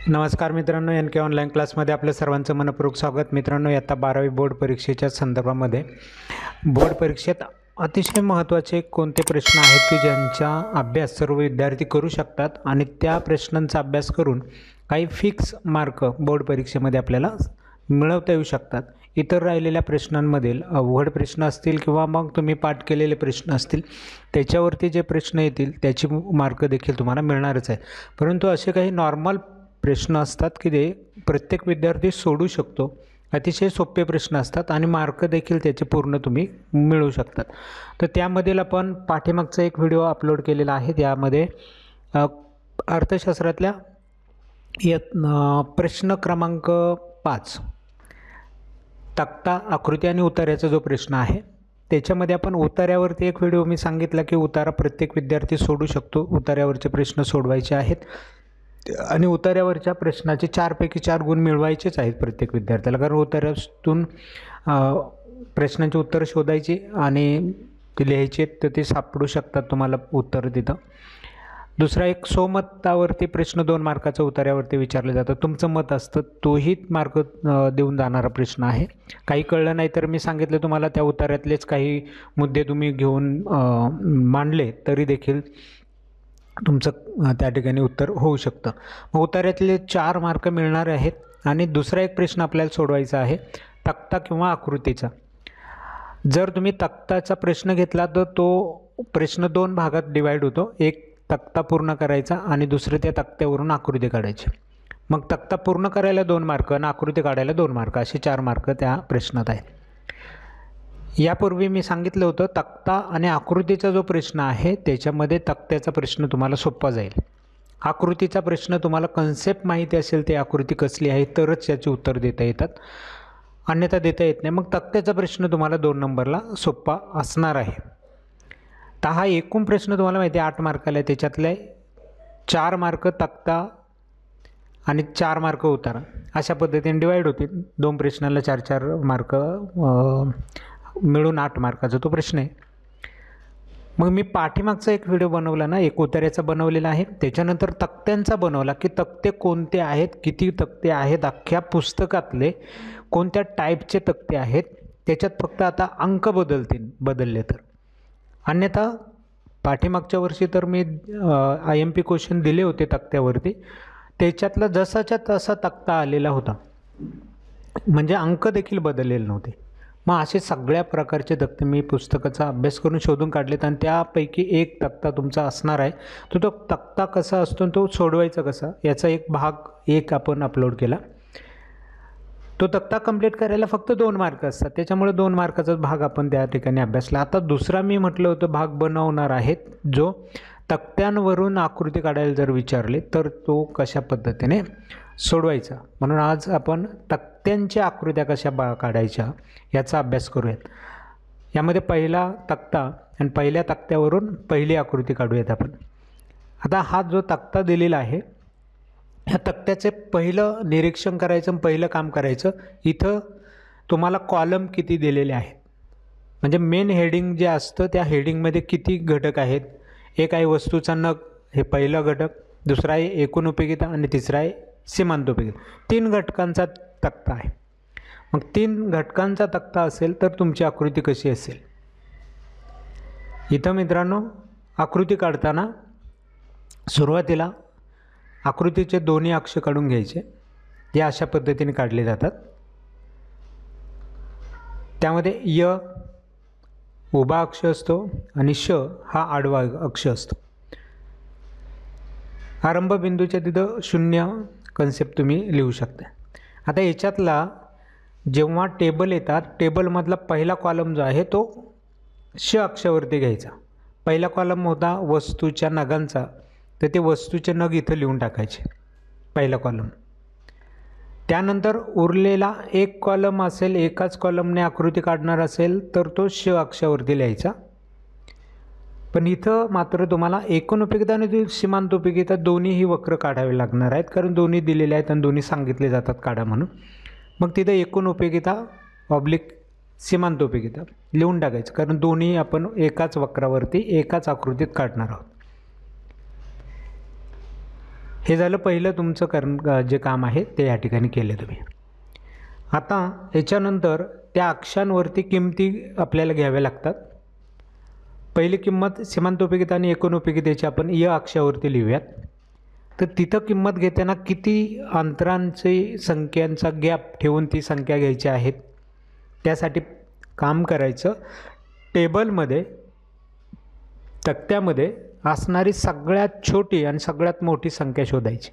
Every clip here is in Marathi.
नमस्कार मित्रांनो, एन के ऑनलाईन क्लासमध्ये आपल्या सर्वांचं मनपूर्वक स्वागत. मित्रांनो, आता 12वी बोर्ड परीक्षेच्या संदर्भामध्ये बोर्ड परीक्षेत अतिशय महत्त्वाचे कोणते प्रश्न आहेत की ज्यांचा अभ्यास सर्व विद्यार्थी करू शकतात आणि त्या प्रश्नांचा अभ्यास करून काही फिक्स मार्क बोर्ड परीक्षेमध्ये आपल्याला मिळवता येऊ शकतात. इतर राहिलेल्या प्रश्नांमधील अवघड प्रश्न असतील किंवा मग तुम्ही पाठ केलेले प्रश्न असतील त्याच्यावरती जे प्रश्न येतील त्याची मार्क देखील तुम्हाला मिळणारच आहे. परंतु असे काही नॉर्मल प्रश्न असतात की ते प्रत्येक विद्यार्थी सोडू शकतो. अतिशय सोपे प्रश्न असतात आणि मार्क देखील त्याचे पूर्ण तुम्ही मिळवू शकतात. तर त्यामधील आपण पाठीमागचा एक व्हिडिओ अपलोड केलेला आहे. त्यामध्ये अर्थशास्त्रातल्या प्रश्न क्रमांक 5 तक्ता आकृती आणि उतार्याचा जो प्रश्न आहे त्याच्यामध्ये आपण उतार्यावरती एक व्हिडिओ मी सांगितला की उतारा प्रत्येक विद्यार्थी सोडू शकतो. उतार्यावरचे प्रश्न सोडवायचे आहेत आणि उतार्यावरच्या प्रश्नाचे 4 पैकी 4 गुण मिळवायचेच आहेत प्रत्येक विद्यार्थ्याला. कारण उतार्यातून प्रश्नांची उत्तरं शोधायची आणि ते लिहायचे तर ते सापडू शकतात तुम्हाला उत्तर तिथं. दुसरा एक स्वमतावरती प्रश्न 2 मार्काचा उतार्यावरती विचारले जातं. तुमचं मत असतं, तोही मार्क देऊन जाणारा प्रश्न आहे. काही कळलं नाही तर मी सांगितलं तुम्हाला त्या उतार्यातलेच काही मुद्दे तुम्ही घेऊन मांडले तरी देखील तुमचं त्या ठिकाणी उत्तर होऊ शकतं. मग उतार्यातले 4 मार्क मिळणार आहेत. आणि दुसरा एक प्रश्न आपल्याला सोडवायचा आहे तक्ता किंवा आकृतीचा. जर तुम्ही तक्ताचा प्रश्न घेतला तर तो प्रश्न 2 भागात डिवाईड होतो. एक तक्ता पूर्ण करायचा आणि दुसरं त्या तक्त्यावरून आकृती काढायची. मग तक्ता पूर्ण करायला 2 मार्क आणि आकृती काढायला 2 मार्क असे 4 मार्क त्या प्रश्नात आहेत. यापूर्वी मी सांगितलं होतं तक्ता आणि आकृतीचा जो प्रश्न आहे त्याच्यामध्ये तक्त्याचा प्रश्न तुम्हाला सोपा जाईल. आकृतीचा प्रश्न तुम्हाला कन्सेप्ट माहिती असेल ते आकृती कसली आहे तरच याचे उत्तर देता येतात, अन्यथा देता येत नाही. मग तक्त्याचा प्रश्न तुम्हाला 2 नंबरला सोपा असणार आहे. तर हा एकूण प्रश्न तुम्हाला माहिती आहे 8 मार्काला आहे. त्याच्यातले 4 मार्क तक्ता आणि 4 मार्क उतारा अशा पद्धतीने डिवाईड होतील. 2 प्रश्नाला 4-4 मार्क मिळून 8 मार्काचा तो प्रश्न आहे. मग मी पाठीमागचा एक व्हिडिओ बनवला ना, एक उतार्याचा बनवलेला आहे. त्याच्यानंतर तक्त्यांचा बनवला की तक्ते कोणते आहेत, किती तक्ते आहेत, अख्ख्या पुस्तकातले कोणत्या टाईपचे तक्ते आहेत. त्याच्यात फक्त आता अंक बदलले तर, अन्यथा पाठीमागच्या वर्षी तर मी IMP क्वेश्चन दिले होते तक्त्यावरती, त्याच्यातला जसाच्या तसा तक्ता आलेला होता, म्हणजे अंक देखील बदललेले नव्हते. मग असे सगळ्या प्रकारचे तक्ते मी पुस्तकाचा अभ्यास करून शोधून काढलेत आणि त्यापैकी एक तक्ता तुमचा असणार आहे. तो तक्ता कसा असतो तो सोडवायचा कसा याचा एक भाग 1 आपण अपलोड केला. तो तक्ता कंप्लीट करायला फक्त 2 मार्क असतात, त्याच्यामुळे 2 मार्काचाच भाग आपण त्या ठिकाणी अभ्यासला. आता दुसरा मी म्हटलं होतं भाग बनवणार आहेत जो तक्त्यांवरून आकृती काढायला जर विचारले तर तो कशा पद्धतीने सोडवायचा. म्हणून आज आपण तक्त्यांच्या आकृत्या कशा काढायच्या याचा अभ्यास करूयात. यामध्ये पहिला तक्ता आणि पहिल्या तक्त्यावरून पहिली आकृती काढूयात आपण. आता हा जो तक्ता दिलेला आहे ह्या तक्त्याचे पहिलं निरीक्षण करायचं, पहिलं काम करायचं. इथं तुम्हाला कॉलम किती दिलेले आहेत, म्हणजे मेन हेडिंग जे असतं त्या हेडिंगमध्ये किती घटक आहेत. एक आहे वस्तूचा नग, हे पहिलं घटक. दुसरा आहे एकूण उपयोगिता आणि तिसरा आहे सीमांत उपयोगिता. 3 घटकांचा तक्ता आहे. मग 3 घटकांचा तक्ता असेल तर तुमची आकृती कशी असेल. इथं मित्रांनो आकृती काढताना सुरुवातीला आकृतीचे दोन्ही अक्ष काढून घ्यायचे. हे अशा पद्धतीने काढले जातात. त्यामध्ये य उभा अक्ष असतो आणि श हा आडवा अक्ष असतो. आरंभ बिंदूच्या तिथं 0 कन्सेप्ट तुम्ही लिहू शकता. आता याच्यातला जेव्हा टेबल येतात टेबलमधला पहिला कॉलम जो आहे तो श अक्षावरती घ्यायचा. पहिला कॉलम होता वस्तूच्या नगांचा, तर ते वस्तूचे नग इथं लिहून टाकायचे पहिला कॉलम. त्यानंतर उरलेला एक कॉलम असेल, एकाच कॉलमने आकृती काढणार असेल तर तो श अक्षावरती लिहायचा. पण इथं मात्र तुम्हाला एकूण उपयोगिता आणि सीमांत उपयोगिता दोन्हीही वक्र काढावे लागणार आहेत, कारण दोन्ही दिलेले आहेत आणि दोन्ही सांगितले जातात काढा म्हणून. मग तिथं एकूण उपयोगिता ऑब्लिक सीमांत उपयोगिता लिहून टाकायचं, कारण दोन्ही आपण एकाच वक्रावरती एकाच आकृतीत काढणार आहोत. हे झालं पहिलं तुमचं जे काम आहे ते या ठिकाणी केले तुम्ही. आता याच्यानंतर त्या अक्षांवरती किमती आपल्याला घ्याव्या लागतात. पहिली किंमत सीमांतोपयोगिता आणि एकोणोपयोगितेची आपण या अक्षावरती लिहूयात. तर तिथं किंमत घेताना किती अंतरांची संख्यांचा गॅप ठेवून ती संख्या घ्यायची आहेत त्यासाठी काम करायचं. टेबलमध्ये तक्त्यामध्ये असणारी सगळ्यात छोटी आणि सगळ्यात मोठी संख्या शोधायची.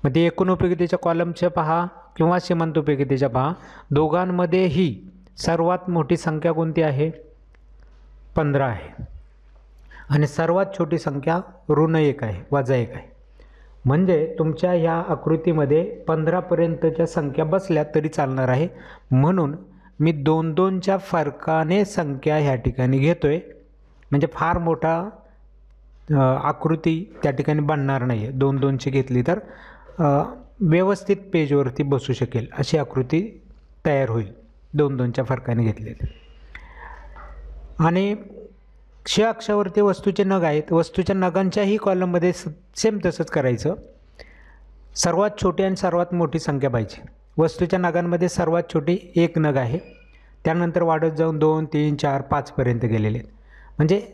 मग ते एकोणोपयोगितेच्या कॉलमच्या पहा किंवा सीमांतोपयोगितेच्या पहा, दोघांमध्येही सर्वात मोठी संख्या कोणती आहे? 15 आहे. आणि सर्वात छोटी संख्या -1 आहे, -1 आहे. म्हणजे तुमच्या ह्या आकृतीमध्ये 15 पर्यंतच्या संख्या बसल्या तरी चालणार आहे. म्हणून मी 2-2च्या फरकाने संख्या ह्या ठिकाणी घेतोय. म्हणजे फार मोठा आकृती त्या ठिकाणी बनणार नाही आहे. 2-2ची घेतली तर व्यवस्थित पेजवरती बसू शकेल अशी आकृती तयार होईल 2-2च्या फरकाने घेतलेली. आणि क्ष अक्षावरती वस्तूचे नग आहेत. वस्तूच्या नगांच्याही कॉलममध्ये सेम तसंच करायचं. सर्वात छोटी आणि सर्वात मोठी संख्या पाहिजे. वस्तूच्या नगांमध्ये सर्वात छोटी 1 नग आहे. त्यानंतर वाढत जाऊन 2, 3, 4, 5 पर्यंत गेलेले आहेत. म्हणजे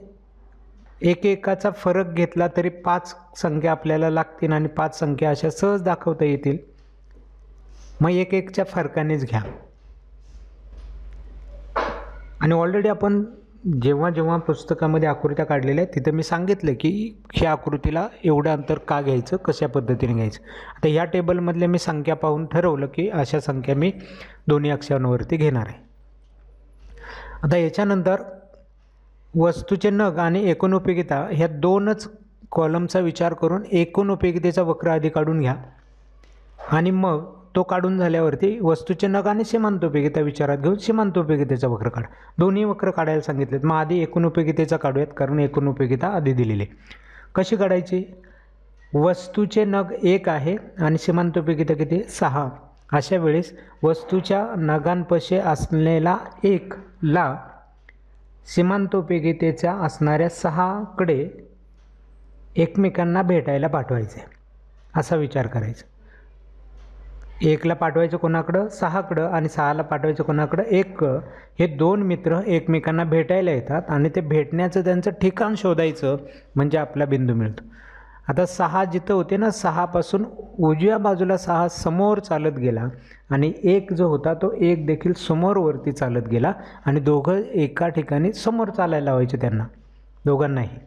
एकेकाचा फरक घेतला तरी 5 संख्या आपल्याला लागतील आणि 5 संख्या अशा सहज दाखवता येतील. मग एकेकच्या फरकानेच घ्या. आणि ऑलरेडी आपण जेव्हा पुस्तकामध्ये आकृत्या काढलेल्या आहेत तिथं मी सांगितलं की ह्या आकृतीला एवढं अंतर का घ्यायचं, कशा पद्धतीने घ्यायचं. आता ह्या टेबलमधल्या मी संख्या पाहून ठरवलं की अशा संख्या मी दोन्ही अक्षांवरती घेणार आहे. आता याच्यानंतर वस्तूचे नग आणि एकोणोपयोगिता ह्या 2च कॉलमचा विचार करून एकोणोपयोगितेचा वक्र आधी काढून घ्या. आणि मग तो काढून झाल्यावरती वस्तूचे नग आणि सीमांतोपयोगिता विचारात घेऊन सीमांतोपयोगितेचा वक्र काढा. दोन्ही वक्र काढायला सांगितलेत. मग आधी एकोणोपयोगितेचा काढूयात कारण एकोणोपयोगिता आधी दिलेली. कशी काढायची? वस्तूचे नग 1 आहे आणि सीमांतोपयोगिता किती? 6. अशा वेळेस वस्तूच्या नगांपाशी असलेला 1 ला सीमांतोपयोगितेच्या असणाऱ्या 6कडे एकमेकांना भेटायला पाठवायचे असा विचार करायचा. 1ला पाठवायचं कोणाकडं? 6कडं. आणि 6ला पाठवायचं कोणाकडं? 1. हे 2 मित्र एकमेकांना भेटायला येतात आणि ते भेटण्याचं त्यांचं ठिकाण शोधायचं म्हणजे आपला बिंदू मिळतो. आता 6 जिथं होते ना, 6 पासून उजव्या बाजूला 6 समोर चालत गेला आणि 1 जो होता तो 1 देखील समोरवरती चालत गेला आणि दोघं एका ठिकाणी समोर चालायला लावायचे त्यांना दोघांनाही.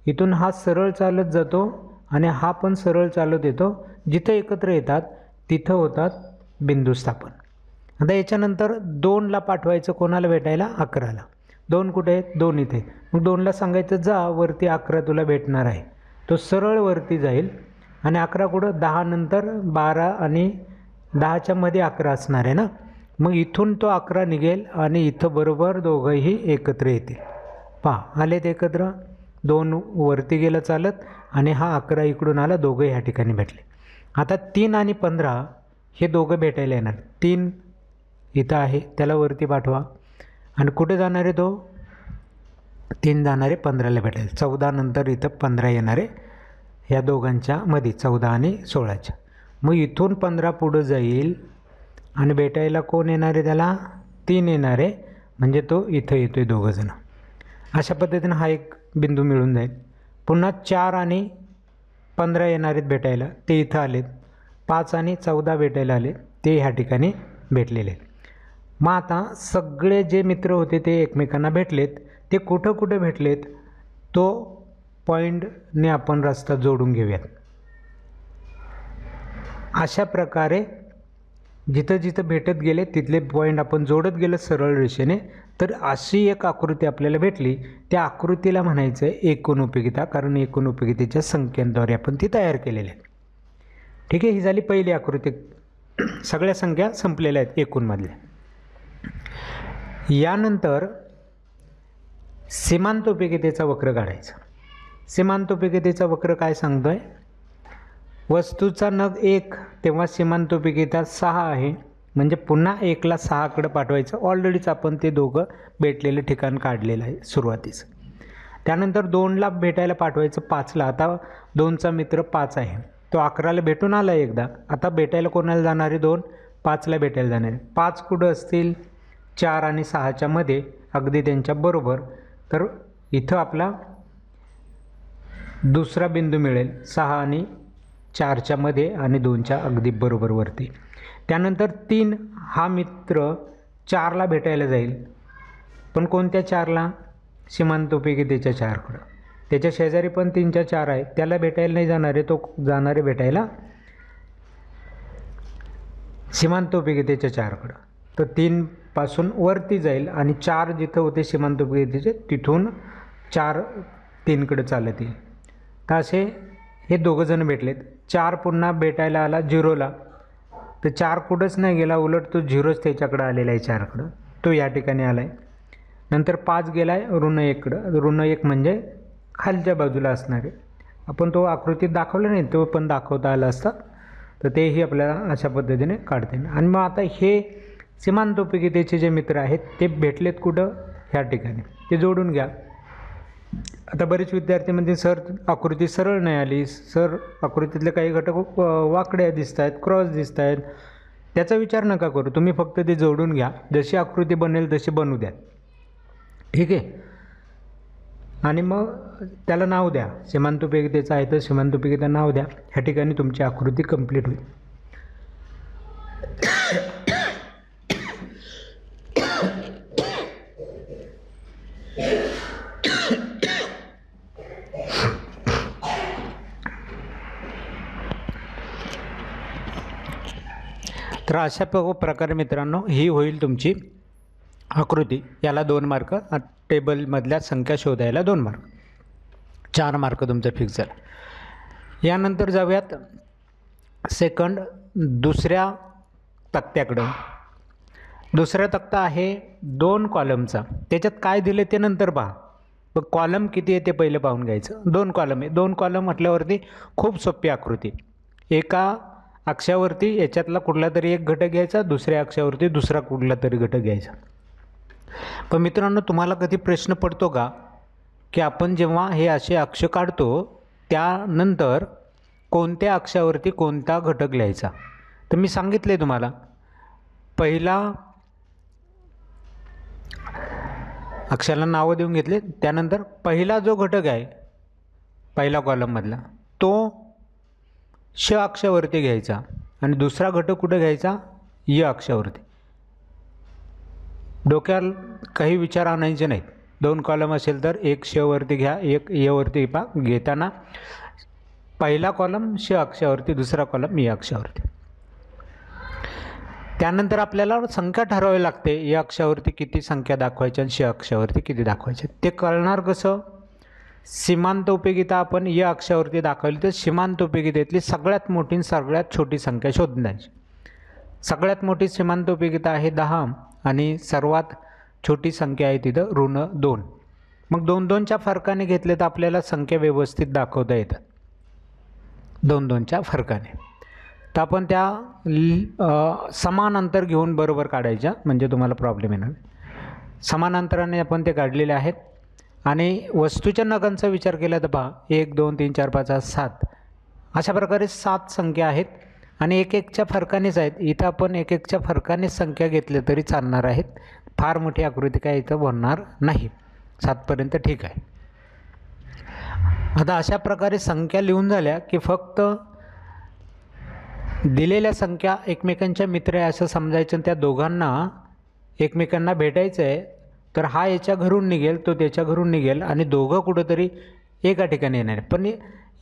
इथून हा सरळ चालत जातो आणि हा पण सरळ चालत येतो. जिथं एकत्र येतात तिथं होतात बिंदू स्थापन. आता याच्यानंतर 2ला पाठवायचं कोणाला भेटायला? 11ला. 2 कुठे आहेत? 2 इथे. मग 2ला सांगायचं जा वरती 11 तुला भेटणार आहे. तो सरळ वरती जाईल आणि 11 कुठं? 10 नंतर 12 आणि 10च्या मध्ये 11 असणार आहे ना. मग इथून तो 11 निघेल आणि इथं बरोबर दोघंही एकत्र येतील. पहा आलेत एकत्र. 2 वरती गेलं चालत आणि हा 11 इकडून आला, दोघं ह्या ठिकाणी भेटले. आता 3 आणि 15 हे दोघं भेटायला येणार. 3 इथं आहे त्याला वरती पाठवा आणि कुठे जाणार आहे तो? 3 जाणारे 15ला भेटायला. 14 नंतर इथं 15 येणारे ह्या दोघांच्या मध्ये 14 आणि 16च्या. मग इथून 15 पुढं जाईल आणि भेटायला कोण येणार आहे त्याला? 3 येणार आहे. म्हणजे तो इथं येतो आहे दोघंजण. अशा पद्धतीनं हा एक बिंदू मिळून जाईल. पुन्हा 4 आणि 15 येणार आहेत भेटायला, ते इथं आलेत. 5 आणि 14 भेटायला आले, ते ह्या ठिकाणी भेटलेले आहेत. मग आता सगळे जे मित्र होते ते एकमेकांना भेटलेत. ते कुठं कुठं भेटलेत तो पॉईंटने आपण रस्ता जोडून घेऊयात. अशा प्रकारे जिथं जिथं भेटत गेले तिथले पॉईंट आपण जोडत गेलं सरळ रेषेने तर अशी एक आकृती आपल्याला भेटली. त्या आकृतीला म्हणायचं आहे एकोणोपयोगिता, कारण एकोणोपयोगितेच्या संख्यांद्वारे आपण ती तयार केलेली आहे. ठीक आहे, ही झाली पहिली आकृती. सगळ्या संख्या संपलेल्या आहेत एकूणमधल्या. यानंतर सीमांतोपयोगितेचा वक्र काढायचा. सीमांतोपयोगितेचा वक्र काय सांगतोय? वस्तूचा नग 1 तेव्हा सीमांतोपयोगिता 6 आहे. म्हणजे पुन्हा 1ला 6कडे पाठवायचं. ऑलरेडीच आपण ते दोघं भेटलेलं ठिकाण काढलेलं आहे सुरुवातीस. त्यानंतर 2ला भेटायला पाठवायचं 5ला. आता 2चा मित्र 5 आहे. तो 11ला भेटून आला एकदा, आता भेटायला कोणाला जाणार आहे? 2. 5ला भेटायला जाणार आहे. 5 कुठं असतील? 4 आणि 6च्या मध्ये, अगदी त्यांच्या बरोबर. तर इथं आपला दुसरा बिंदू मिळेल 6 आणि 4च्या मध्ये आणि 2च्या अगदी बरोबर वरती. त्यानंतर 3 हा मित्र 4ला भेटायला जाईल, पण कोणत्या 4ला? सीमांतोपयोगितेच्या 4कडं. त्याच्या शेजारी पण 3च्या 4 आहे, त्याला भेटायला नाही जाणार आहे, तो जाणार आहे भेटायला सीमांतोपयोगितेच्या 4कडं. तर 3 पासून वरती जाईल आणि 4 जिथं होते सीमांतोपयोगितेचे तिथून 4 3कडे चालत येईल. तर असे हे दोघंजण भेटलेत. 4 पुन्हा भेटायला आला 0ला, तर 4 कुठंच नाही गेला, उलट तो 0च त्याच्याकडं आलेला आहे 4कडं, तो या ठिकाणी आला आहे. नंतर 5 गेला आहे ऋण 1कडं. ऋण 1 म्हणजे खालच्या बाजूला असणार आहे. आपण तो आकृतीत दाखवला नाही, तो पण दाखवता आला असता, तर तेही आपल्याला अशा पद्धतीने काढता येईल. आणि मग आता हे सीमांतोपयोगितेचे जे मित्र आहेत ते भेटलेत कुठं? ह्या ठिकाणी. ते जोडून घ्या. आता बरेच विद्यार्थी म्हणजे सर आकृती सरळ नाही आली, सर आकृतीतले काही घटक वाकड्या दिसत आहेत, क्रॉस दिसत आहेत. त्याचा विचार नका करू, तुम्ही फक्त ते जोडून घ्या. जशी आकृती बनेल तशी बनवू द्या, ठीक आहे. आणि मग त्याला नाव द्या. सीमांतोपयोगितेचं आहे तर सीमांतोपयोगिता नाव द्या. ह्या ठिकाणी तुमची आकृती कंप्लीट होईल. तर अशा प्रकारे मित्रांनो ही होईल तुमची आकृती. याला 2 मार्क, टेबलमधल्या संख्या शोधायला 2 मार्क, 4 मार्क तुमचं फिक्स झालं. यानंतर जाऊयात सेकंड दुसऱ्या तक्त्याकडं. दुसरा तक्ता आहे 2 कॉलमचा. त्याच्यात काय दिले ते नंतर पहा, पण कॉलम किती आहे ते पहिलं पाहून घ्यायचं. 2 कॉलम आहे. 2 कॉलम म्हटल्यावरती खूप सोपी आकृती. एका अक्षावरती याच्यातला कुठला तरी एक घटक घ्यायचा, दुसऱ्या अक्षावरती दुसरा कुठला तरी घटक घ्यायचा. पण मित्रांनो तुम्हाला कधी प्रश्न पडतो का की आपण जेव्हा हे असे अक्ष काढतो त्यानंतर कोणत्या अक्षावरती कोणता घटक लिहायचा? तर मी सांगितले तुम्हाला, पहिला अक्षराला नावं देऊन घेतले, त्यानंतर पहिला जो घटक आहे पहिला कॉलममधला तो श अक्षावरती घ्यायचा आणि दुसरा घटक कुठं घ्यायचा? य अक्षावरती. डोक्याला काही विचार आणायचे नाहीत. 2 कॉलम असेल तर एक श वरती घ्या, एक य वरती पा. घेताना पहिला कॉलम श अक्षावरती, दुसरा कॉलम य अक्षावरती. त्यानंतर आपल्याला संख्या ठरवावी लागते. या अक्षावरती किती संख्या दाखवायच्या आणि श अक्षावरती किती दाखवायच्या. ते कळणार कसं? सीमांतोपयोगिता आपण या अक्षावरती दाखवली तर सीमांतोपयोगितेतली सगळ्यात मोठी आणि सगळ्यात छोटी संख्या शोधण्याची. सगळ्यात मोठी सीमांतोपयोगिता आहे 10 आणि सर्वात छोटी संख्या आहे तिथं ऋण 2. मग 2-2च्या फरकाने घेतले तर आपल्याला संख्या व्यवस्थित दाखवता येतात. 2-2च्या फरकाने. तर आपण त्या समान अंतर घेऊन बरोबर काढायच्या, म्हणजे तुम्हाला प्रॉब्लेम येणार. समान अंतराने आपण ते काढलेले आहेत. आणि वस्तूच्या नगांचा विचार केला तर पहा 1 2 3 4 5 6 7 अशा प्रकारे 7 संख्या आहेत आणि एक एकच्या फरकानेच आहेत. इथं आपण एक एकच्या फरकानेच संख्या घेतल्या तरी चालणार आहेत. फार मोठी आकृती काय इथं बनणार नाही. 7पर्यंत ठीक आहे. आता अशा प्रकारे संख्या लिहून झाल्या की फक्त दिलेल्या संख्या एकमेकांच्या मित्र आहे असं समजायचं. त्या दोघांना एकमेकांना भेटायचं आहे तर हा याच्या घरून निघेल, तो त्याच्या घरून निघेल आणि दोघं कुठंतरी एका ठिकाणी येणार. पण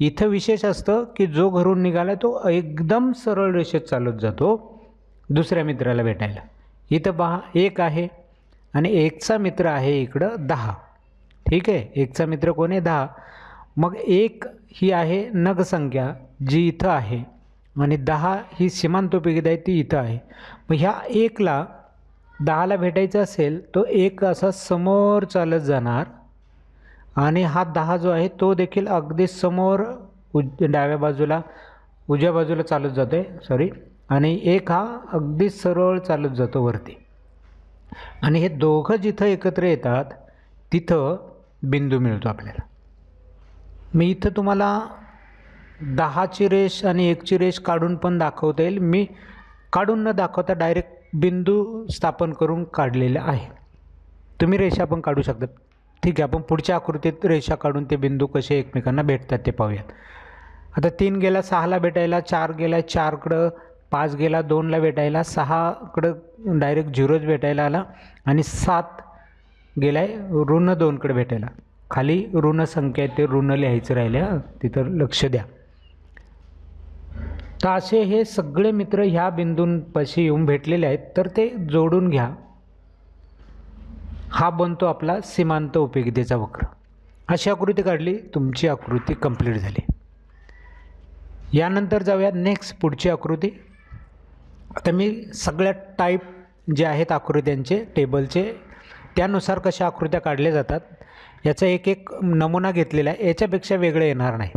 इथं विशेष असतं की जो घरून निघाला तो एकदम सरळ रेषेत चालत जातो दुसऱ्या मित्राला भेटायला. इथं पहा 1 आहे आणि 1चा मित्र आहे इकडं 10. ठीक आहे, 1चा मित्र कोण आहे? 10. मग 1 ही आहे नग संख्या जी इथं आहे आणि 10 ही सीमांतोपयोगिता आहे ती इथं आहे. मग ह्या 1ला 10ला भेटायचं असेल तो 1 असा समोर चालत जाणार आणि हा 10 जो आहे तो देखील अगदी समोर डाव्या बाजूला उजव्या बाजूला चालत जातो आहे आणि 1 हा अगदी सरळ चालत जातो वरती. आणि हे दोघं जिथं एकत्र येतात तिथं बिंदू मिळतो आपल्याला. मी इथं तुम्हाला 10ची रेष आणि 1ची रेष काढून पण दाखवता येईल. मी काढून न दाखवता डायरेक्ट बिंदू स्थापन करून काढलेलं आहे. तुम्ही रेषा पण काढू शकता. ठीक आहे, आपण पुढच्या आकृतीत रेषा काढून ते बिंदू कसे एकमेकांना भेटतात ते पाहूयात. आता 3 गेला 6ला भेटायला, 4 गेला 4कडं, 5 गेला 2ला भेटायला, 6कडं डायरेक्ट 0च भेटायला आला आणि 7 गेलाय ऋण 2कडे भेटायला. खाली ऋण संख्या आहे ते ऋण लिहायचं राहिलं, तिथं लक्ष द्या. तर असे हे सगळे मित्र ह्या बिंदूंपाशी येऊन भेटलेले आहेत, तर ते जोडून घ्या. हा बनतो आपला सीमांत उपयोगितेचा वक्र. अशी आकृती काढली, तुमची आकृती कंप्लीट झाली. यानंतर जाऊया नेक्स्ट पुढची आकृती. आता मी सगळ्या टाईप जे आहेत आकृत्यांचे टेबलचे त्यानुसार कशा आकृत्या काढल्या जातात याचा एक एक नमुना घेतलेला आहे. याच्यापेक्षा वेगळं येणार नाही.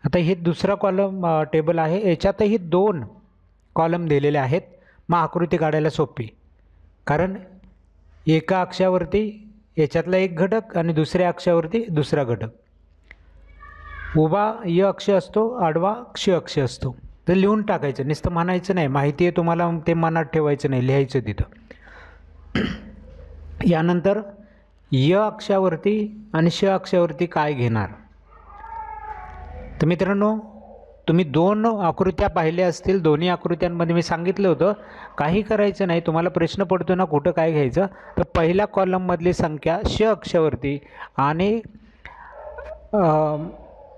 आता हे दुसरा कॉलम टेबल आहे, याच्यातही 2 कॉलम दिलेले आहेत. मग आकृती काढायला सोपी, कारण एका अक्षावरती याच्यातला एक घटक आणि दुसऱ्या अक्षावरती दुसरा घटक. उभा य अक्ष असतो, आडवा क्ष अक्ष असतो. तर लिहून टाकायचं, नुसतं म्हणायचं नाही. माहिती आहे तुम्हाला, ते मनात ठेवायचं नाही, लिहायचं तिथं. यानंतर य अक्षावरती आणि श अक्षावरती काय घेणार. तर मित्रांनो, तुम्ही 2 आकृत्या पाहिल्या असतील. दोन्ही आकृत्यांमध्ये मी सांगितलं होतं काही करायचं नाही. तुम्हाला प्रश्न पडतो ना कुठं काय घ्यायचं, तर पहिल्या कॉलममधली संख्या श अक्षावरती आणि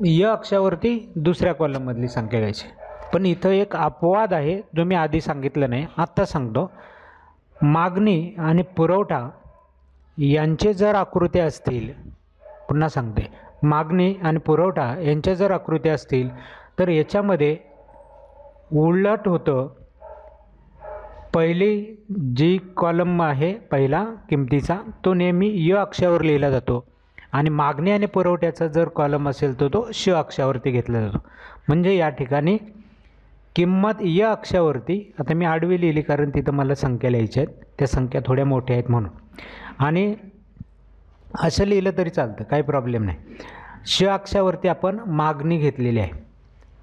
य अक्षावरती दुसऱ्या कॉलममधली संख्या घ्यायची. पण इथं एक अपवाद आहे जो मी आधी सांगितलं नाही, आत्ता सांगतो. मागणी आणि पुरवठा यांचे जर आकृत्या असतील, पुन्हा सांगते, मागणी आणि पुरवठा यांच्या जर आकृत्या असतील तर याच्यामध्ये उलट होतं. पहिली जी कॉलम आहे पहिला किमतीचा तो नेहमी य अक्षावर लिहिला जातो आणि मागणी आणि पुरवठ्याचा जर कॉलम असेल तर तो श अक्षावरती घेतला जातो. म्हणजे या ठिकाणी किंमत य अक्षावरती, आता मी आडवी लिहिली कारण तिथं मला संख्या लिहायच्या आहेत, त्या संख्या थोड्या मोठ्या आहेत म्हणून, आणि असं लिहिलं तरी चालतं, काही प्रॉब्लेम नाही. श अक्षावरती आपण मागणी घेतलेली आहे.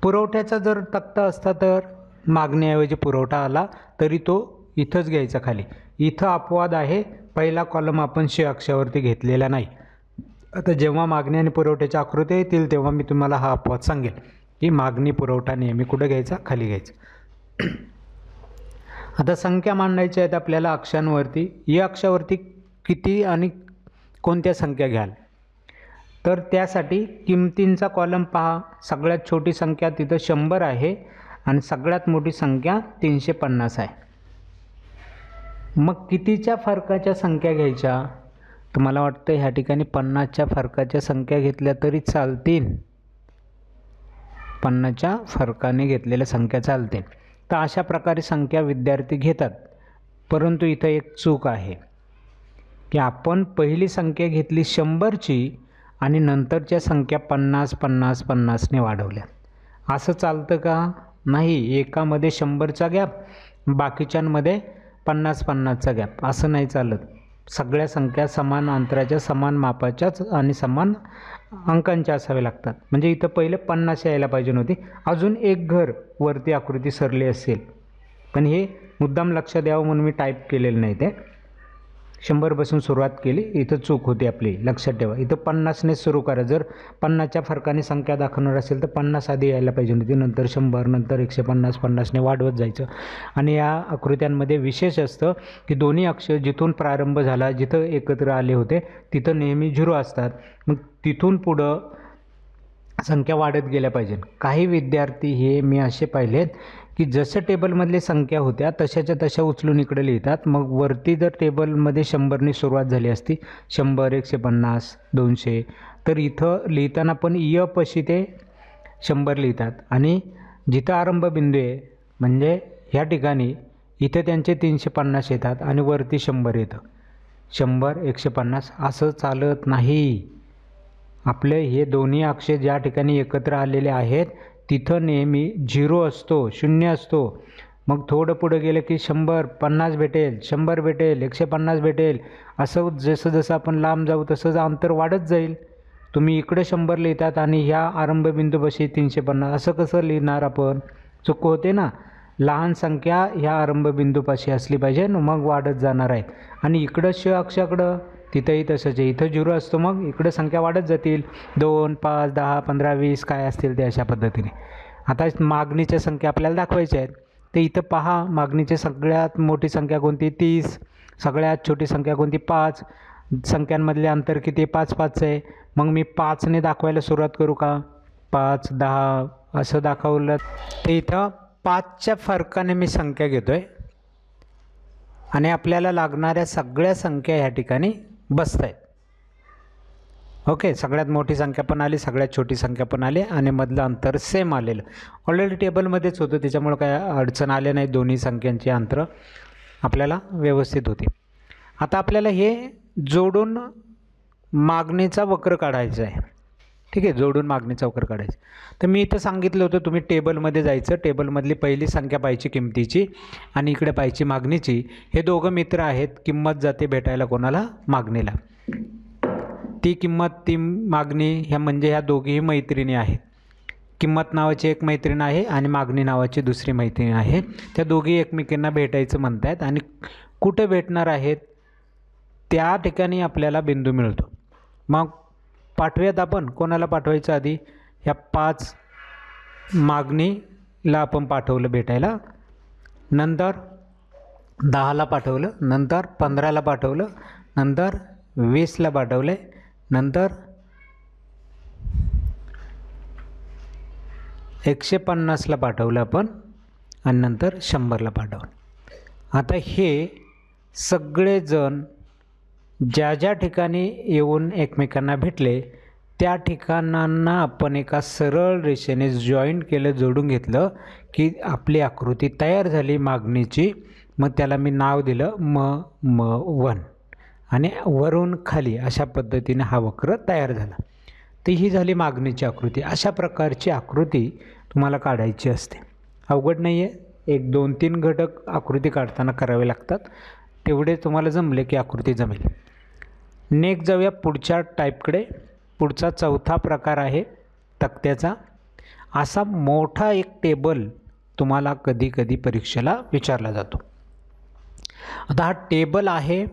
पुरवठ्याचा जर तक्ता असता तर मागणीऐवजी पुरवठा आला तरी तो इथंच घ्यायचा खाली. इथं अपवाद आहे, पहिला कॉलम आपण श अक्षावरती घेतलेला नाही. आता जेव्हा मागणी आणि पुरवठ्याच्या आकृत्या येतील तेव्हा मी तुम्हाला हा अपवाद सांगेल की मागणी पुरवठा नेहमी कुठं घ्यायचा, खाली घ्यायचा. आता संख्या मांडायच्या आहेत आपल्याला अक्षांवरती. या अक्षावरती किती आणि कोणत्या संख्या घ्याल, तर त्यासाठी किमतींचा कॉलम पहा. सगळ्यात छोटी संख्या तिथं 100 आहे आणि सगळ्यात मोठी संख्या 350 आहे. मग कितीच्या फरकाच्या संख्या घ्यायच्या, तुम्हाला वाटतं ह्या ठिकाणी 50च्या फरकाच्या संख्या घेतल्या तरी चालतील. 50च्या फरकाने घेतलेल्या संख्या चालतील. तर अशा प्रकारे संख्या विद्यार्थी घेतात. परंतु इथं एक चूक आहे की आपण पहिली संख्या घेतली 100ची आणि नंतरच्या संख्या 50 50 50ने वाढवल्या. असं चालतं का? नाही. एकामध्ये 100चा गॅप, बाकीच्यांमध्ये 50 50चा गॅप, असं नाही चालत. सगळ्या संख्या समान अंतराच्या, समान मापाच्याच आणि समान अंकांच्या असाव्या लागतात. म्हणजे इथं पहिले 50 यायला पाहिजे नव्हती, अजून एक घर वरती आकृती सरली असेल. पण हे मुद्दाम लक्षात द्यावं म्हणून मी टाईप केलेलं नाही. ते 100 पासून सुरुवात केली, इथं चूक होती आपली, लक्षात ठेवा. इथं 50ने सुरू करा. जर 50च्या फरकाने संख्या दाखवणार असेल तर 50 आधी यायला पाहिजे होती, नंतर 100, नंतर 150 50ने वाढवत जायचं. आणि या आकृत्यांमध्ये विशेष असतं की दोन्ही अक्ष जिथून प्रारंभ झाला, जिथं एकत्र आले होते तिथं नेहमी 0 असतात. मग तिथून पुढं संख्या वाढत गेल्या पाहिजे. काही विद्यार्थी हे मी असे पाहिलेत की जसं टेबलमधली संख्या होत्या तशाच्या तशा उचलून इकडे लिहितात. मग वरती जर टेबलमध्ये 100ने सुरुवात झाली असती, 100 150 200, तर इथं लिहिताना पण य पशी ते 100 लिहितात आणि जिथं आरंभ बिंदू आहे म्हणजे ह्या ठिकाणी इथं त्यांचे 350 येतात आणि वरती 100 येतं. 100 150 असं चालत नाही. आपले हे दोन्ही अक्ष ज्या ठिकाणी एकत्र आलेले आहेत तिथं नेहमी 0 असतो, 0 असतो. मग थोडं पुढं गेलं की 100 50 भेटेल, 100 भेटेल, 150 भेटेल. असं जसं जसं आपण लांब जाऊ तसं अंतर वाढत जाईल. तुम्ही इकडे 100 लिहितात आणि ह्या आरंभबिंदूपाशी 350, असं कसं लिहिणार आपण? चूक होते ना. लहान संख्या ह्या आरंभबिंदूपाशी असली पाहिजे, मग वाढत जाणार आहे. आणि इकडं अक्षाकडं तिथंही तसंच आहे. इथं 0 असतो, मग इकडं संख्या वाढत जातील. 2, 5, 10, 15, 20 काय असतील ते अशा पद्धतीने. आता मागणीच्या संख्या आपल्याला दाखवायच्या आहेत. ते इथं पहा, मागणीची सगळ्यात मोठी संख्या कोणती? 30. सगळ्यात छोटी संख्या कोणती? 5. संख्यांमधले अंतर किती? 5, 5 आहे. मग मी 5ने दाखवायला सुरुवात करू का? 5, 10 असं दाखवलं ते इथं 5च्या फरकाने मी संख्या घेतो आहे आणि आपल्याला लागणाऱ्या सगळ्या संख्या ह्या ठिकाणी बसत आहेत. ओके, सगळ्यात मोठी संख्या पण आली, सगळ्यात छोटी संख्या पण आली आणि मधलं अंतर सेम आलेलं. ऑलरेडी टेबलमध्येच होतं, त्याच्यामुळं काय अडचण आले नाही. दोन्ही संख्यांची अंतर आपल्याला व्यवस्थित होती. आता आपल्याला हे जोडून मागणीचा वक्र काढायचा आहे. ठीक आहे, जोडून मागणीचा वक्र काढायचा. तर मी इथं सांगितलं होतं तुम्ही टेबलमध्ये जायचं, टेबलमधली पहिली संख्या पाहिजे किमतीची आणि इकडे पाहिजे मागणीची. हे दोघं मित्र आहेत, किंमत जाते भेटायला कोणाला? मागणीला. ती किंमत, ती मागणी, ह्या म्हणजे ह्या दोघीही मैत्रिणी आहेत. किंमत नावाची एक मैत्रीण आहे आणि मागणी नावाची दुसरी मैत्रीण आहे. त्या दोघी एकमेकींना भेटायचं म्हणतायत आणि कुठे भेटणार आहेत त्या ठिकाणी आपल्याला बिंदू मिळतो. मग पाठवूयात आपण. कोणाला पाठवायचं? आधी ह्या 5 मागणीला आपण पाठवलं भेटायला, नंतर 10ला पाठवलं, नंतर 15ला पाठवलं, नंतर 20ला पाठवलं, नंतर 150ला पाठवलं आपण आणि नंतर 100ला पाठवलं. आता हे सगळेजण ज्या ज्या ठिकाणी येऊन एकमेकांना भेटले त्या ठिकाणांना आपण एका सरळ रेषेने जॉईंट केलं, जोडून घेतलं की आपली आकृती तयार झाली मागणीची. मग त्याला मी नाव दिलं M1 आणि वरून खाली अशा पद्धतीने हा वक्र तयार झाला. तर ही झाली मागणीची आकृती. अशा प्रकारची आकृती तुम्हाला काढायची असते. अवघड नाही आहे. 1, 2, 3 घटक आकृती काढताना करावे लागतात. तेवढे तुम्हाला जमले की आकृती जमेल. नेक्स्ट जाऊया पुढच्या टाईपकडे. पुढचा चौथा प्रकार आहे तक्त्याचा. असा मोठा एक टेबल तुम्हाला कधी कधी परीक्षेला विचारला जातो. आता हा टेबल आहे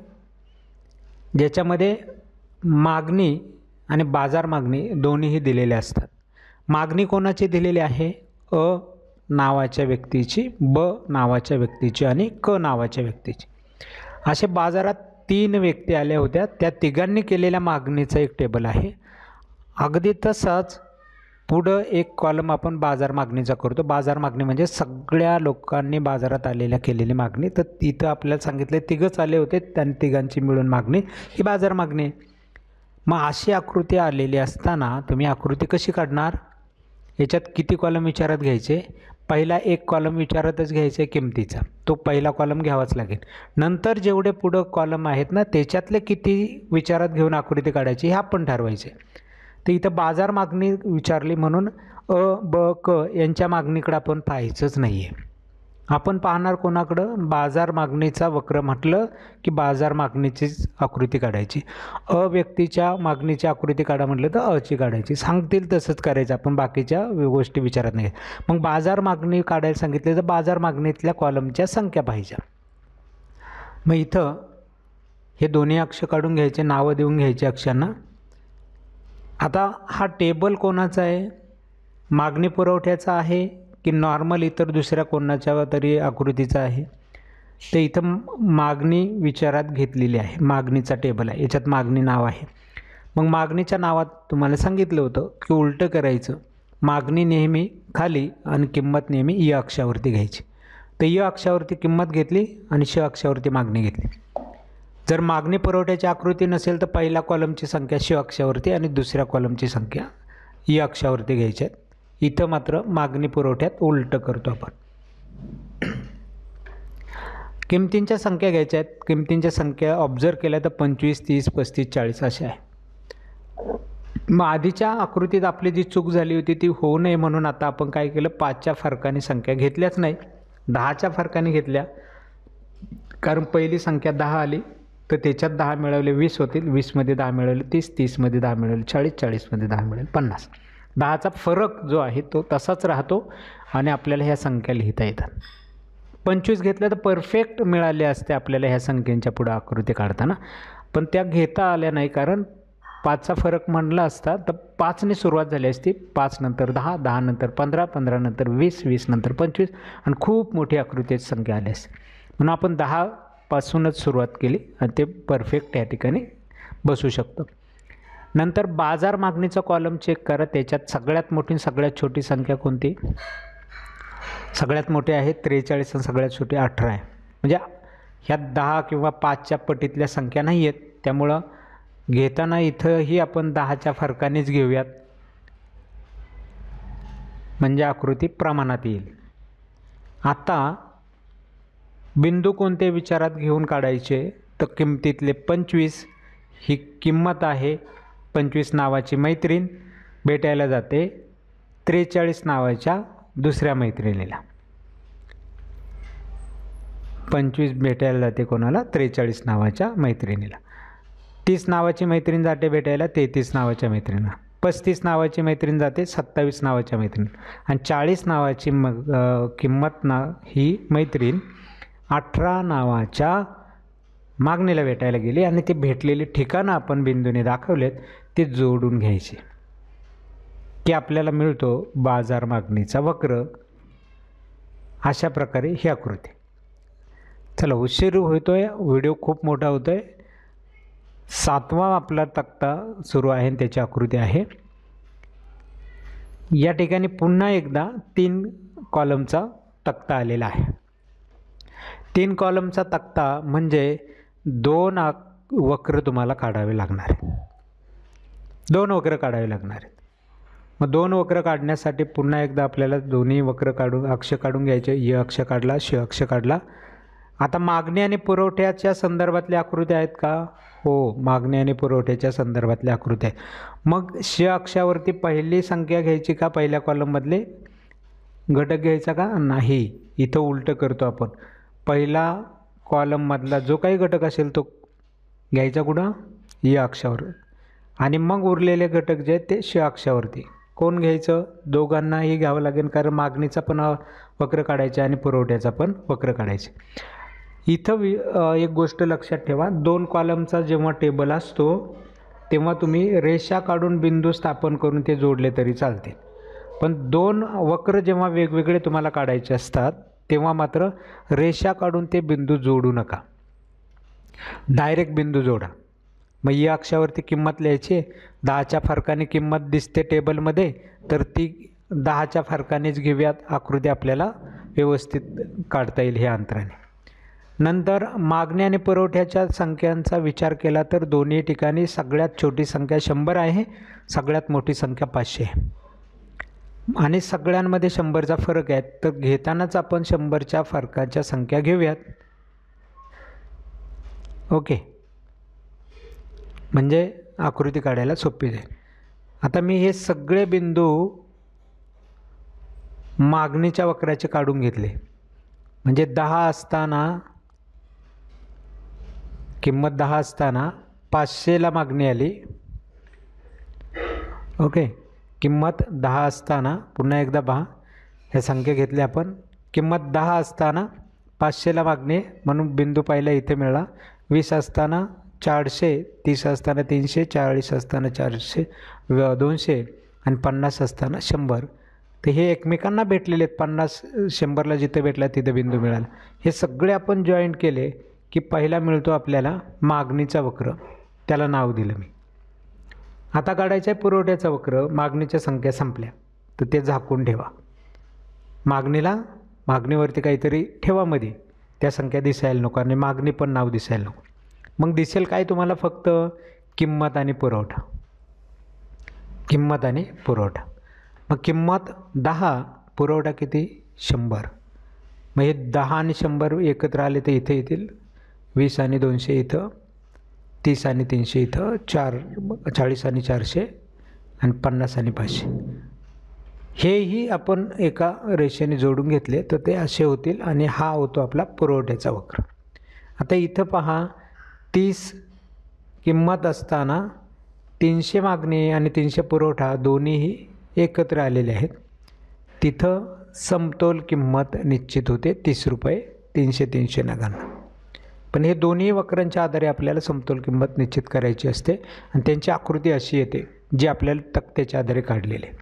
ज्याच्यामध्ये मागणी आणि बाजार मागणी दोन्हीही दिलेले असतात. मागणी कोणाची दिलेली आहे? अ नावाच्या व्यक्तीची, ब नावाच्या व्यक्तीची आणि क नावाच्या व्यक्तीची. असे बाजारात 3 व्यक्ती आल्या होत्या. त्या तिघांनी केलेल्या मागणीचं एक टेबल आहे. अगदी तसाच पुढं एक कॉलम आपण बाजार मागणीचा करतो. बाजार मागणी म्हणजे सगळ्या लोकांनी बाजारात आलेल्या केलेली मागणी. तर तिथं आपल्याला सांगितलं तिघंच आले होते, त्या तिघांची मिळून मागणी ही बाजार मागणी आहे. मग अशी आकृती आलेली असताना तुम्ही आकृती कशी काढणार? याच्यात किती कॉलम विचारात घ्यायचे? पहिला एक कॉलम विचारातच घ्यायचा आहे किमतीचा, तो पहिला कॉलम घ्यावाच लागेल. नंतर जेवढे पुढं कॉलम आहेत ना त्याच्यातले किती विचारात घेऊन आकृती काढायची हे आपण ठरवायचे. तर इथं बाजार मागणी विचारली म्हणून अ, ब, क यांच्या मागणीकडं आपण पाहायचंच नाही आहे. आपण पाहणार कोणाकडं? बाजार मागणीचा वक्र म्हटलं की बाजार मागणीचीच आकृती काढायची. अ व्यक्तीच्या मागणीची आकृती काढा म्हटलं तर अची काढायची. सांगतील तसंच करायचं आपण, बाकीच्या गोष्टी विचारत नाही. मग बाजार मागणी काढायला सांगितले तर बाजार मागणीतल्या कॉलमच्या संख्या पाहिजे. मग इथं हे दोन्ही अक्ष काढून घ्यायचे, नावं देऊन घ्यायचे अक्षांना. आता हा टेबल कोणाचा आहे? मागणी पुरवठ्याचा आहे की नॉर्मल इतर दुसऱ्या कोणाच्या तरी आकृतीचा आहे? तर इथं मागणी विचारात घेतलेली आहे. मागणीचा टेबल आहे, याच्यात मागणी नाव आहे. मग मागणीच्या नावात तुम्हाला सांगितलं होतं की उलटं करायचं. मागणी नेहमी खाली आणि किंमत नेहमी य अक्षावरती घ्यायची. तर य अक्षावरती किंमत घेतली आणि श अक्षावरती मागणी घेतली. जर मागणी पुरवठ्याची आकृती नसेल तर पहिल्या कॉलमची संख्या श अक्षावरती आणि दुसऱ्या कॉलमची संख्या य अक्षावरती घ्यायच्या आहेत. इथं मात्र मागणी पुरवठ्यात उलटं करतो आपण. किमतींच्या संख्या घ्यायच्या आहेत. किमतींच्या संख्या ऑब्झर्व केल्या तर 25, 30, 35, 40 अशा आहे. मग आधीच्या आकृतीत आपली जी चूक झाली होती ती होऊ नये म्हणून आता आपण काय केलं? 5च्या फरकाने संख्या घेतल्याच नाही, 10च्या फरकाने घेतल्या. कारण पहिली संख्या 10 आली तर त्याच्यात 10 मिळवले 20 होतील, 20मध्ये 10 मिळवले 30, 30मध्ये 10 मिळवले 40, 40मध्ये 10 मिळवले 50. 10चा फरक जो आहे तो तसाच राहतो आणि आपल्याला ह्या संख्या लिहिता येतात. 25 घेतल्या तर परफेक्ट मिळाले असते आपल्याला ह्या संख्यांच्या पुढे आकृती काढताना, पण त्या घेता आल्या नाही कारण 5चा फरक म्हणला असता तर 5ने सुरुवात झाली असती. 5 नंतर 10, 10 नंतर 15, 15 नंतर 20, 20 नंतर 25 आणि खूप मोठी आकृतीची संख्या आली असते. म्हणून आपण 10 पासूनच सुरुवात केली आणि ते परफेक्ट या ठिकाणी बसू शकतं. नंतर बाजार मागणीचा कॉलम चेक करा. त्याच्यात सगळ्यात मोठी सगळ्यात छोटी संख्या कोणती? सगळ्यात मोठी आहे 43 आणि सगळ्यात छोटी 18 आहे. म्हणजे ह्या 10 किंवा 5च्या पटीतल्या संख्या नाही आहेत, त्यामुळं घेताना इथंही आपण 10च्या फरकानेच घेऊयात, म्हणजे आकृती प्रमाणात येईल. आता बिंदू कोणते विचारात घेऊन काढायचे? तर किमतीतले 25 ही किंमत आहे. 25 नावाची मैत्रीण भेटायला जाते 43 नावाच्या दुसऱ्या मैत्रिणीला. 25 भेटायला जाते कोणाला? 43 नावाच्या मैत्रिणीला. 30 नावाची मैत्रीण जाते भेटायला 33 नावाच्या मैत्रिणीला. 35 नावाची मैत्रीण जाते 27 नावाच्या मैत्रिणीला. आणि 40 नावाची किंमत ही मैत्रीण 18 नावाच्या मागणीला भेटायला गेली आणि ते भेटलेली ठिकाणं आपण बिंदूने दाखवलेत ते जोडून घ्यायचे की आपल्याला मिळतो बाजार मागणीचा वक्र. अशा प्रकारे ही आकृती. चला, उशीर होतोय, व्हिडिओ खूप मोठा होतोय. 7वा आपला तक्ता सुरू आहे आणि त्याची आकृती आहे. या ठिकाणी पुन्हा एकदा 3 कॉलमचा तक्ता आलेला आहे. 3 कॉलमचा तक्ता म्हणजे 2 वक्र तुम्हाला काढावे लागणार आहेत. 2 वक्र काढावे लागणार आहेत. मग 2 वक्र काढण्यासाठी पुन्हा एकदा आपल्याला दोन्ही वक्र काढून अक्ष काढून घ्यायचे. य अक्ष काढला, श अक्ष काढला. आता मागणी आणि पुरवठ्याच्या संदर्भातल्या आकृत्या आहेत का? हो, मागणी आणि पुरवठ्याच्या संदर्भातल्या आकृत्या आहेत. मग श अक्षावरती पहिली संख्या घ्यायची का? पहिल्या कॉलममधले घटक घ्यायचा का? नाही, इथं उलटं करतो आपण. पहिला कॉलममधला जो काही घटक असेल तो घ्यायचा कुठं? य अक्षावर. आणि मग उरलेले घटक जे आहेत ते श अक्षावरती. कोण घ्यायचं? दोघांनाही घ्यावं लागेल, कारण मागणीचा पण वक्र काढायचा आणि पुरवठ्याचा पण वक्र काढायचा. इथं एक गोष्ट लक्षात ठेवा, 2 कॉलमचा जेव्हा टेबल असतो तेव्हा तुम्ही रेषा काढून बिंदू स्थापन करून ते जोडले तरी चालते. पण 2 वक्र जेव्हा वेगवेगळे तुम्हाला काढायचे असतात तेव्हा मात्र रेषा काढून ते बिंदू जोडू नका, डायरेक्ट बिंदू जोडा. मग या अक्षावरती किंमत लिहायची. 10च्या फरकाने किंमत दिसते टेबलमध्ये, तर ती 10च्या फरकानेच घेऊयात. आकृती आपल्याला व्यवस्थित काढता येईल ह्या अंतराने. नंतर मागणी आणि पुरवठ्याच्या संख्यांचा विचार केला तर दोन्ही ठिकाणी सगळ्यात छोटी संख्या 100 आहे, सगळ्यात मोठी संख्या 500 आहे आणि सगळ्यांमध्ये 100चा फरक आहे. तर घेतानाच आपण 100च्या फरकाच्या संख्या घेऊयात. ओके, म्हणजे आकृती काढायला सोपी जाईल. आता मी हे सगळे बिंदू मागणीच्या वक्राचे काढून घेतले. म्हणजे 10 असताना किंमत 10 असताना 500ला मागणी आली. ओके, किंमत 10 असताना पुन्हा एकदा पहा, ह्या संख्या घेतल्या आपण. किंमत 10 असताना 500ला मागणी म्हणून बिंदू पहिला इथे मिळाला. 20 असताना 400, 30 असताना 300, 40 असताना 400, 200 आणि 50 असताना 100. तर हे एकमेकांना भेटलेले आहेत. 50 100ला जिथे भेटला तिथे बिंदू मिळाला. हे सगळे आपण जॉईंट केले की पहिला मिळतो आपल्याला मागणीचा वक्र. त्याला नाव दिलं मी. आता काढायचं आहे पुरवठ्याचा वक्र. मागणीच्या संख्या संपल्या तर ते झाकून ठेवा. मागणीवरती काहीतरी ठेवा मध्ये, त्या संख्या दिसायला नको आणि मागणी पण नाव दिसायला नको. मग दिसेल काय तुम्हाला? फक्त किंमत आणि पुरवठा. किंमत आणि पुरवठा. मग किंमत 10, पुरवठा किती? 100. मग हे 10 आणि 100 एकत्र आले तर इथे येतील. 20 आणि 200 इथं, 30 आणि 300 इथं, 40 आणि 400 आणि 50 आणि 500. हेही आपण एका रेषेने जोडून घेतले तर ते असे होतील आणि हा होतो आपला पुरवठ्याचा वक्र. आता इथं पहा, 30 किंमत असताना 300 मागणी आणि 300 पुरवठा दोन्हीही एकत्र आलेले आहेत, तिथं समतोल किंमत निश्चित होते 30 रुपये 300 नगांना. पण हे दोन्ही वक्रांच्या आधारे आपल्याला समतोल किंमत निश्चित करायची असते आणि त्यांची आकृती अशी येते जी आपल्याला तक्त्याच्या आधारे काढलेली आहे.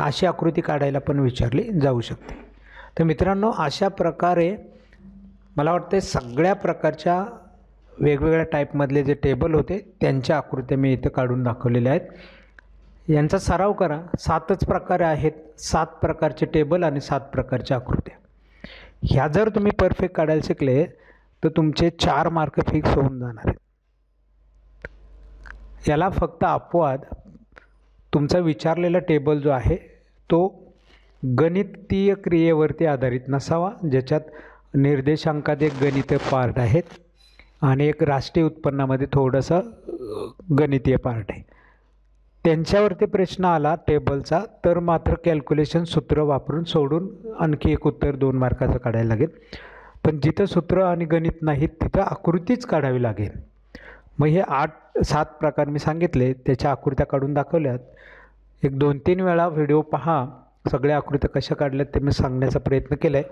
अशी आकृती काढायला पण विचारली जाऊ शकते. तर मित्रांनो, अशा प्रकारे मला वाटते सगळ्या प्रकारच्या वेगवेगळ्या टाईपमधले जे टेबल होते त्यांच्या आकृत्या मी इथं काढून दाखवलेल्या आहेत. यांचा सराव करा. 7च प्रकार आहेत, 7 प्रकारचे टेबल आणि 7 प्रकारच्या आकृत्या. ह्या जर तुम्ही परफेक्ट काढायला शिकले तर तुमचे 4 मार्क फिक्स होऊन जाणार आहेत. याला फक्त अपवाद तुमचा विचारलेला टेबल जो आहे तो गणितीय क्रियेवरती आधारित नसावा, ज्याच्यात निर्देशांकात एक गणितीय पार्ट आहेत आणि एक राष्ट्रीय उत्पन्नामध्ये थोडंसं गणितीय पार्ट आहे. त्यांच्यावरती प्रश्न आला टेबलचा तर मात्र कॅल्क्युलेशन सूत्र वापरून सोडून आणखी एक उत्तर 2 मार्काचं काढायला लागेल. पण जिथं सूत्र आणि गणित नाहीत तिथं आकृतीच काढावी लागेल. मग हे 7 प्रकार मी सांगितले, त्याच्या आकृत्या काढून दाखवल्यात. एक 2-3 वेळा व्हिडिओ पहा, सगळ्या आकृत्या कशा काढल्यात ते मी सांगण्याचा प्रयत्न केला आहे.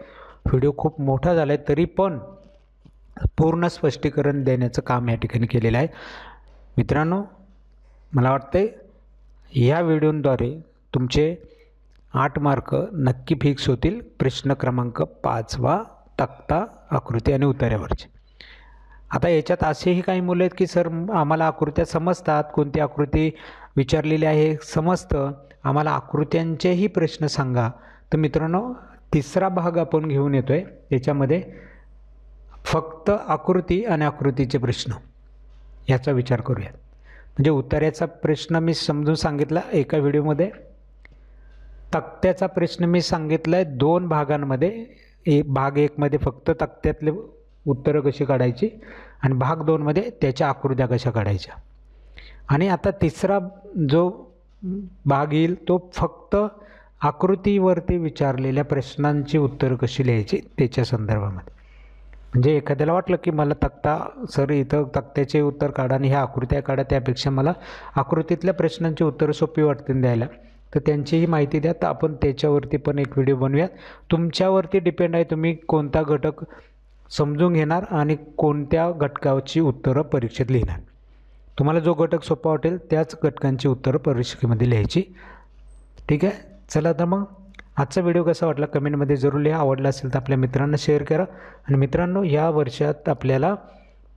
व्हिडिओ खूप मोठा झाला आहे तरी पण पूर्ण स्पष्टीकरण देण्याचं काम या ठिकाणी केलेलं आहे. मित्रांनो, मला वाटते या व्हिडिओद्वारे तुमचे 8 मार्क नक्की फिक्स होतील. प्रश्न क्रमांक 5वा तक्ता, आकृती आणि उतार्यावरचे. आता याच्यात असेही काही मुलं आहेत की सर आम्हाला आकृत्या समजतात, कोणती आकृती विचारलेली आहे समजतं, आम्हाला आकृत्यांचेही प्रश्न सांगा. तर मित्रांनो, 3रा भाग आपण घेऊन येतो आहे. याच्यामध्ये फक्त आकृती आणि आकृतीचे प्रश्न याचा विचार करूयात. म्हणजे उतार्याचा प्रश्न मी समजून सांगितला एका व्हिडिओमध्ये, तक्त्याचा प्रश्न मी सांगितला आहे 2 भागांमध्ये. भाग 1 मध्ये फक्त तक्त्यातले उत्तरं कशी काढायची आणि भाग 2 मध्ये त्याच्या आकृत्या कशा काढायच्या. आणि आता 3रा जो भाग येईल तो फक्त आकृतीवरती विचारलेल्या प्रश्नांची उत्तरं कशी लिहायची त्याच्या संदर्भामध्ये. म्हणजे एखाद्याला वाटलं की मला तक्ता सर इथं तक्त्याचे उत्तर काढा आणि ह्या आकृत्या काढा, त्यापेक्षा मला आकृतीतल्या प्रश्नांची उत्तरं सोपी वाटतील द्यायला, तर त्यांचीही माहिती द्या. तर आपण त्याच्यावरती पण एक व्हिडिओ बनवूयात. तुमच्यावरती डिपेंड आहे तुम्ही कोणता घटक समजून घेणार आणि कोणत्या घटकाची उत्तरं परीक्षेत लिहिणार. तुम्हाला जो घटक सोपा वाटेल त्याच घटकांची उत्तरं परीक्षेमध्ये लिहायची. ठीक आहे, चला तर मग आजचा व्हिडिओ कसा वाटला कमेंटमध्ये जरूर लिहा. आवडला असेल तर आपल्या मित्रांना शेअर करा. आणि मित्रांनो, या वर्षात आपल्याला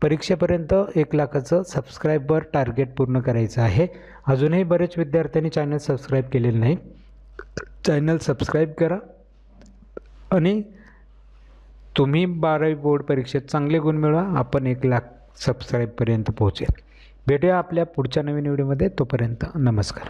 परीक्षेपर्यंत 1 लाखाचं सबस्क्रायबर टार्गेट पूर्ण करायचं आहे. अजूनही बरेच विद्यार्थ्यांनी चॅनल सबस्क्राईब केलेलं नाही. चॅनल सबस्क्राईब करा आणि तुम्ही 12वी बोर्ड परीक्षेत चांगले गुण मिळवा. आपण 1 लाख सबस्क्राईबपर्यंत पोहोचेल. भेटूया आपल्या पुढच्या नवीन व्हिडिओमध्ये. तोपर्यंत नमस्कार.